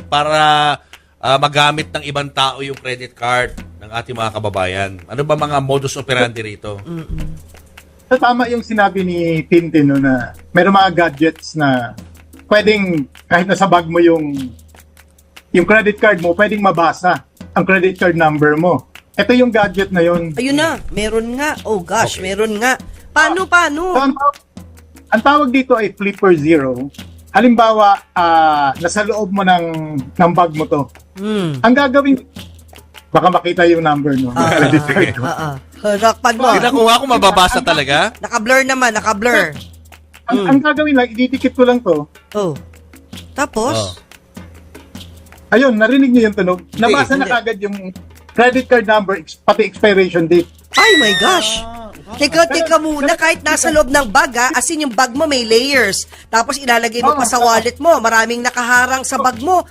para magamit ng ibang tao yung credit card ng ating mga kababayan? Ano ba mga modus operandi rito? So, tama yung sinabi ni Tintin no, na mayroong mga gadgets na pwedeng kahit nasa bag mo yung credit card mo, pwedeng mabasa ang credit card number mo. Ito yung gadget na yun. Ayun na, meron nga. Oh gosh, Okay. meron nga. Paano? So, ang tawag dito ay Flipper Zero. Halimbawa, nasa loob mo ng bag mo to. Ang gagawin, baka makita yung number no, ng credit card mo. Harakpan mo. Pinakuha ko mababasa talaga? Naka-blur naman, naka-blur. Ang gagawin lang, ididikit ko lang to. Oh. Tapos? Ayun, narinig niyo yung tunog. Nabasa na hindi. kagad yung credit card number, pati expiration date. Ay my gosh. Teka muna, kahit nasa loob ng bag as in yung bag mo may layers. Tapos ilalagay mo pa sa wallet mo, maraming nakaharang sa bag mo.